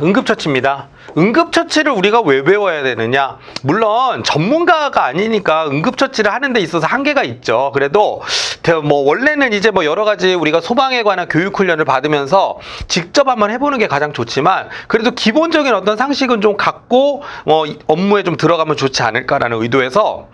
응급처치입니다. 응급처치를 우리가 왜 배워야 되느냐? 물론 전문가가 아니니까 응급처치를 하는 데 있어서 한계가 있죠. 그래도 원래는 이제 여러 가지 우리가 소방에 관한 교육 훈련을 받으면서 직접 한번 해보는 게 가장 좋지만 그래도 기본적인 어떤 상식은 좀 갖고 업무에 좀 들어가면 좋지 않을까라는 의도에서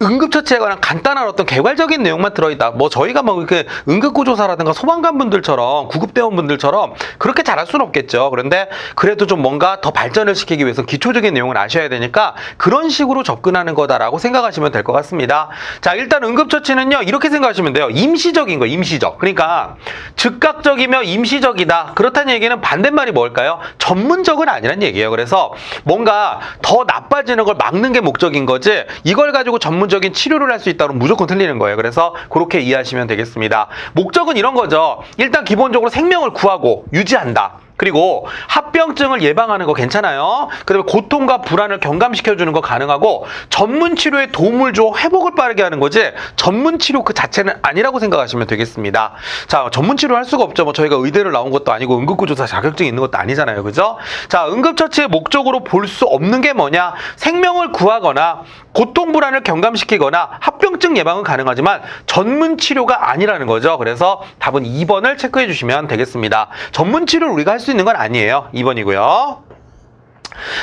응급처치에 관한 간단한 어떤 개괄적인 내용만 들어있다. 저희가 이렇게 응급구조사라든가 소방관분들처럼 구급대원분들처럼 그렇게 잘할 수는 없겠죠. 그런데 그래도 좀 뭔가 더 발전을 시키기 위해서 기초적인 내용을 아셔야 되니까 그런 식으로 접근하는 거다라고 생각하시면 될 것 같습니다. 자, 일단 응급처치는요, 이렇게 생각하시면 돼요. 임시적인 거예요, 임시적. 그러니까 즉각적이며 임시적이다. 그렇다는 얘기는 반대말이 뭘까요? 전문적은 아니란 얘기예요. 그래서 뭔가 더 나빠지는 걸 막는 게 목적인 거지 이걸 가지고 전문적인 치료를 할 수 있다면 무조건 틀리는 거예요. 그래서 그렇게 이해하시면 되겠습니다. 목적은 이런 거죠. 일단 기본적으로 생명을 구하고 유지한다. 그리고 합병증을 예방하는 거 괜찮아요. 그다음에 고통과 불안을 경감시켜주는 거 가능하고 전문 치료에 도움을 줘 회복을 빠르게 하는 거지 전문 치료 그 자체는 아니라고 생각하시면 되겠습니다. 자, 전문 치료 할 수가 없죠. 저희가 의대를 나온 것도 아니고 응급구조사 자격증이 있는 것도 아니잖아요. 그죠? 자, 응급처치의 목적으로 볼 수 없는 게 뭐냐? 생명을 구하거나 고통 불안을 경감시키거나 합병증 예방은 가능하지만 전문 치료가 아니라는 거죠. 그래서 답은 2번을 체크해 주시면 되겠습니다. 전문 치료를 우리가 할 수 있는 건 아니에요. 2번이고요.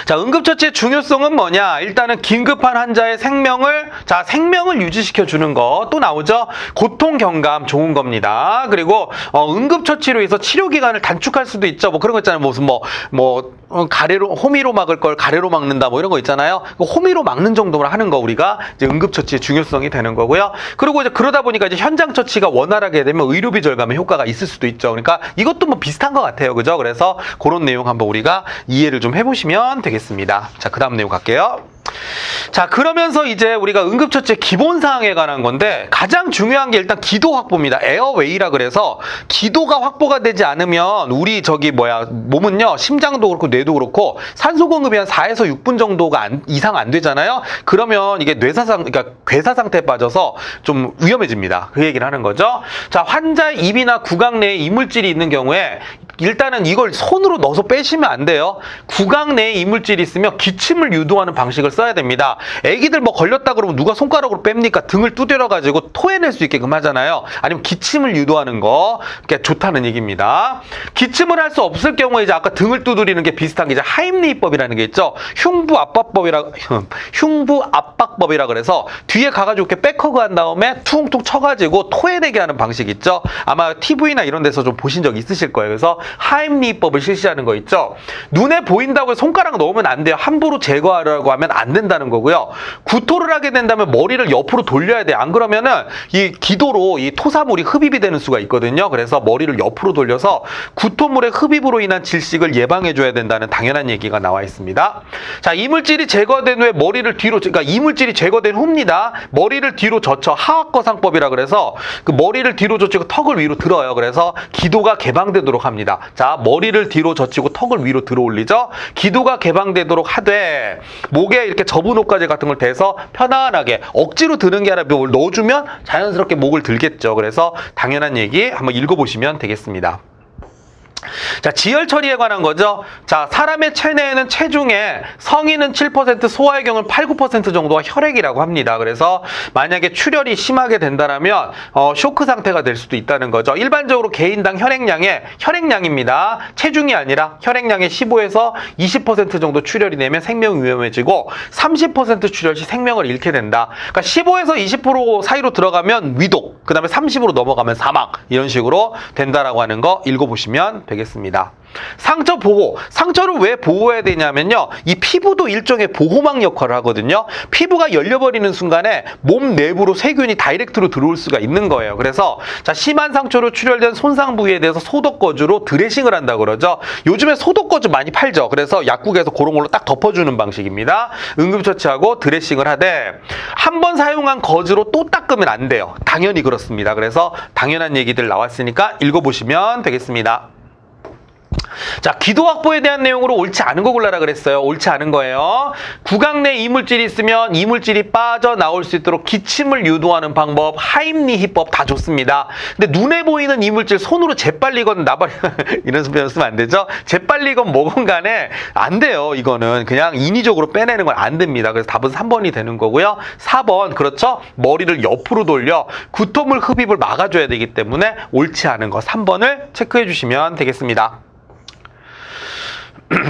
자, 응급처치의 중요성은 뭐냐? 일단은 긴급한 환자의 생명을 유지시켜 주는 거 또 나오죠. 고통 경감 좋은 겁니다. 그리고 응급처치로 해서 치료 기간을 단축할 수도 있죠. 그런 거 있잖아요. 무슨 가래로 호미로 막을 걸 가래로 막는다 이런 거 있잖아요. 호미로 막는 정도만 하는 거 우리가 이제 응급처치의 중요성이 되는 거고요. 그리고 이제 그러다 보니까 이제 현장 처치가 원활하게 되면 의료비 절감의 효과가 있을 수도 있죠. 그러니까 이것도 비슷한 것 같아요. 그죠? 그래서 그런 내용 한번 우리가 이해를 좀 해보시면 되겠습니다. 자, 그 다음 내용 갈게요. 자, 그러면서 이제 우리가 응급처치의 기본 사항에 관한 건데 가장 중요한 게 일단 기도 확보입니다. 에어웨이라 그래서 기도가 확보가 되지 않으면 우리 몸은요, 심장도 그렇고 뇌도 그렇고 산소 공급이 한 4에서 6분 정도가 이상 안 되잖아요. 그러면 이게 그러니까 괴사 상태에 빠져서 좀 위험해집니다. 그 얘기를 하는 거죠. 자, 환자의 입이나 구강 내에 이물질이 있는 경우에 일단은 이걸 손으로 넣어서 빼시면 안 돼요. 구강 내에 이물질이 있으면 기침을 유도하는 방식을 써야 됩니다. 애기들 걸렸다 그러면 누가 손가락으로 뺍니까? 등을 두드려 가지고 토해낼 수 있게끔 하잖아요. 아니면 기침을 유도하는 거 그게 좋다는 얘기입니다. 기침을 할 수 없을 경우에 이제 아까 등을 두드리는 게 비슷한 게 이제 하임리히법이라는 게 있죠. 흉부압박법이라 그래서 뒤에 가가지고 이렇게 백허그 한 다음에 퉁퉁 쳐가지고 토해내게 하는 방식 있죠. 아마 TV나 이런 데서 좀 보신 적 있으실 거예요. 그래서 하임리히법을 실시하는 거 있죠. 눈에 보인다고 해서 손가락 넣으면 안 돼요. 함부로 제거하려고 하면 안 된다는 거고요. 구토를 하게 된다면 머리를 옆으로 돌려야 돼요. 안 그러면은 이 기도로 이 토사물이 흡입이 되는 수가 있거든요. 그래서 머리를 옆으로 돌려서 구토물의 흡입으로 인한 질식을 예방해줘야 된다는 당연한 얘기가 나와 있습니다. 자, 이물질이 제거된 후에 그러니까 이물질이 제거된 후입니다. 머리를 뒤로 젖혀 하악거상법이라 그래서 그 머리를 뒤로 젖히고 턱을 위로 들어요. 그래서 기도가 개방되도록 합니다. 자, 머리를 뒤로 젖히고 턱을 위로 들어 올리죠. 기도가 개방되도록 하되 목에 이렇게 저분호까지 같은 걸 대서 편안하게 억지로 드는 게 아니라 뭘 넣어주면 자연스럽게 목을 들겠죠. 그래서 당연한 얘기 한번 읽어보시면 되겠습니다. 자, 지혈 처리에 관한 거죠. 자, 사람의 체내에는 체중에 성인은 7%, 소아의 경우는 8, 9% 정도가 혈액이라고 합니다. 그래서 만약에 출혈이 심하게 된다면 쇼크 상태가 될 수도 있다는 거죠. 일반적으로 개인당 혈액량입니다. 체중이 아니라 혈액량의 15에서 20% 정도 출혈이 되면 생명 위험해지고 30% 출혈 시 생명을 잃게 된다. 그러니까 15에서 20% 사이로 들어가면 위독, 그 다음에 30으로 넘어가면 사망, 이런 식으로 된다라고 하는 거 읽어보시면 되겠습니다. 상처 보호. 상처를 왜 보호해야 되냐면요, 이 피부도 일종의 보호막 역할을 하거든요. 피부가 열려버리는 순간에 몸 내부로 세균이 다이렉트로 들어올 수가 있는 거예요. 그래서 자, 심한 상처로 출혈된 손상 부위에 대해서 소독거즈로 드레싱을 한다고 그러죠. 요즘에 소독거즈 많이 팔죠. 그래서 약국에서 그런 걸로 딱 덮어주는 방식입니다. 응급처치하고 드레싱을 하되 한 번 사용한 거즈로 또 닦으면 안 돼요. 당연히 그렇습니다. 그래서 당연한 얘기들 나왔으니까 읽어보시면 되겠습니다. 자, 기도 확보에 대한 내용으로 옳지 않은 거 골라라 그랬어요. 옳지 않은 거예요. 구강 내 이물질이 있으면 이물질이 빠져나올 수 있도록 기침을 유도하는 방법, 하임리히법 다 좋습니다. 근데 눈에 보이는 이물질 손으로 재빨리건 이런 표현 쓰면 안 되죠? 재빨리건 뭐건 간에 안 돼요. 이거는 그냥 인위적으로 빼내는 건 안 됩니다. 그래서 답은 3번이 되는 거고요. 4번, 그렇죠? 머리를 옆으로 돌려 구토물 흡입을 막아줘야 되기 때문에 옳지 않은 거 3번을 체크해 주시면 되겠습니다.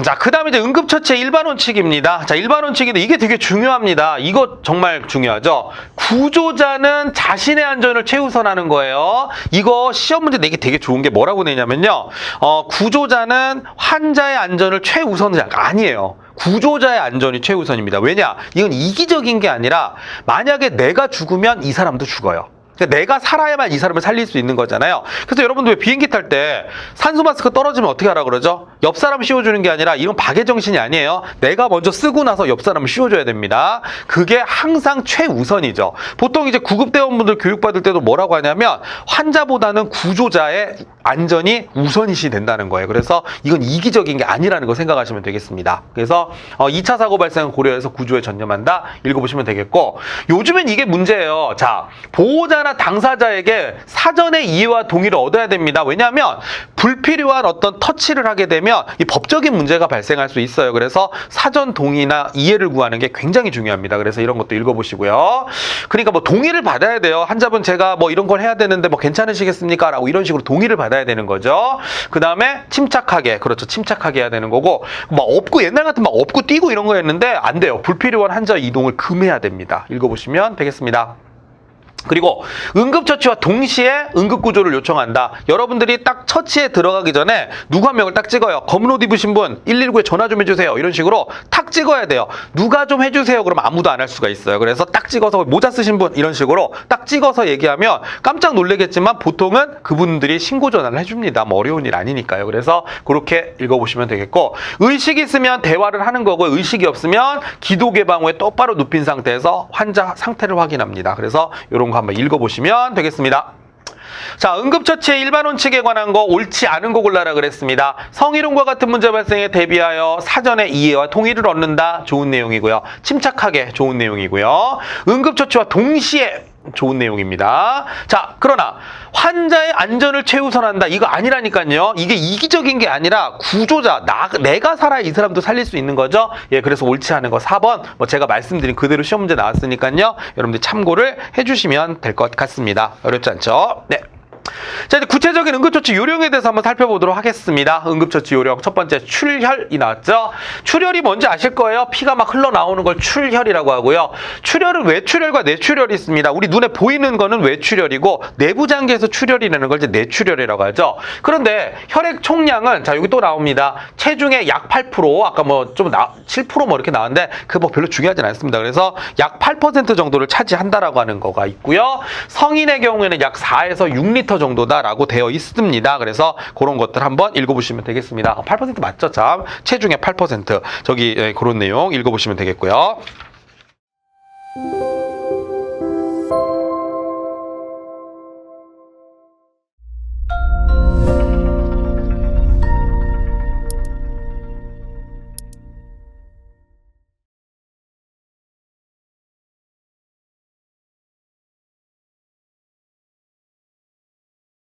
자, 그 다음에 이제 응급처치의 일반 원칙입니다. 자, 일반 원칙인데 이게 되게 중요합니다. 이거 정말 중요하죠. 구조자는 자신의 안전을 최우선하는 거예요. 이거 시험 문제 내기 되게 좋은 게 뭐라고 내냐면요. 구조자는 환자의 안전을 최우선이 아니에요. 구조자의 안전이 최우선입니다. 왜냐? 이건 이기적인 게 아니라 만약에 내가 죽으면 이 사람도 죽어요. 그러니까 내가 살아야만 이 사람을 살릴 수 있는 거잖아요. 그래서 여러분들 왜 비행기 탈 때 산소 마스크 떨어지면 어떻게 하라 그러죠? 옆 사람 씌워주는 게 아니라 이건 박애 정신이 아니에요. 내가 먼저 쓰고 나서 옆 사람을 씌워줘야 됩니다. 그게 항상 최우선이죠. 보통 이제 구급대원분들 교육받을 때도 뭐라고 하냐면 환자보다는 구조자의 안전이 우선시 된다는 거예요. 그래서 이건 이기적인 게 아니라는 거 생각하시면 되겠습니다. 그래서 2차 사고 발생을 고려해서 구조에 전념한다. 읽어보시면 되겠고, 요즘엔 이게 문제예요. 자, 보호자나 당사자에게 사전의 이해와 동의를 얻어야 됩니다. 왜냐하면 불필요한 어떤 터치를 하게 되면 이 법적인 문제가 발생할 수 있어요. 그래서 사전 동의나 이해를 구하는 게 굉장히 중요합니다. 그래서 이런 것도 읽어보시고요. 그러니까 뭐 동의를 받아야 돼요. 환자분 제가 뭐 이런 걸 해야 되는데 뭐 괜찮으시겠습니까? 라고 이런 식으로 동의를 받아야 되는 거죠. 그 다음에 침착하게, 그렇죠. 침착하게 해야 되는 거고, 막 업고 옛날 같은 막 업고 뛰고 이런 거였는데 안 돼요. 불필요한 환자 이동을 금해야 됩니다. 읽어보시면 되겠습니다. 그리고 응급처치와 동시에 응급구조를 요청한다. 여러분들이 딱 처치에 들어가기 전에 누구 한 명을 딱 찍어요. 검은 옷 입으신 분 119에 전화 좀 해주세요. 이런 식으로 탁 찍어야 돼요. 누가 좀 해주세요. 그러면 아무도 안 할 수가 있어요. 그래서 딱 찍어서 모자 쓰신 분 이런 식으로 딱 찍어서 얘기하면 깜짝 놀라겠지만 보통은 그분들이 신고 전화를 해줍니다. 뭐 어려운 일 아니니까요. 그래서 그렇게 읽어보시면 되겠고, 의식이 있으면 대화를 하는 거고 의식이 없으면 기도 개방 후에 똑바로 눕힌 상태에서 환자 상태를 확인합니다. 그래서 이런 거 한번 읽어보시면 되겠습니다. 자, 응급처치의 일반 원칙에 관한 거 옳지 않은 거 골라라 그랬습니다. 성희롱과 같은 문제 발생에 대비하여 사전에 이해와 동의를 얻는다. 좋은 내용이고요. 침착하게 좋은 내용이고요. 응급처치와 동시에 좋은 내용입니다. 자, 그러나 환자의 안전을 최우선한다. 이거 아니라니까요. 이게 이기적인 게 아니라 구조자, 내가 살아야 이 사람도 살릴 수 있는 거죠. 예, 그래서 옳지 않은 거 4번. 뭐 제가 말씀드린 그대로 시험 문제 나왔으니까요. 여러분들 참고를 해주시면 될 것 같습니다. 어렵지 않죠? 네. 자, 이제 구체적인 응급처치 요령에 대해서 한번 살펴보도록 하겠습니다. 응급처치 요령 첫 번째 출혈이 나왔죠. 출혈이 뭔지 아실 거예요. 피가 막 흘러나오는 걸 출혈이라고 하고요. 출혈은 외출혈과 내출혈이 있습니다. 우리 눈에 보이는 거는 외출혈이고 내부 장기에서 출혈이 나는 걸 이제 내출혈이라고 하죠. 그런데 혈액 총량은 자, 여기 또 나옵니다. 체중의 약 8%, 아까 뭐 좀 7% 뭐 이렇게 나왔는데 그 뭐 별로 중요하진 않습니다. 그래서 약 8% 정도를 차지한다라고 하는 거가 있고요. 성인의 경우에는 약 4에서 6리터 정도다라고 되어 있습니다. 그래서 그런 것들 한번 읽어보시면 되겠습니다. 8% 맞죠? 참 체중의 8% 저기 그런 내용 읽어보시면 되겠고요.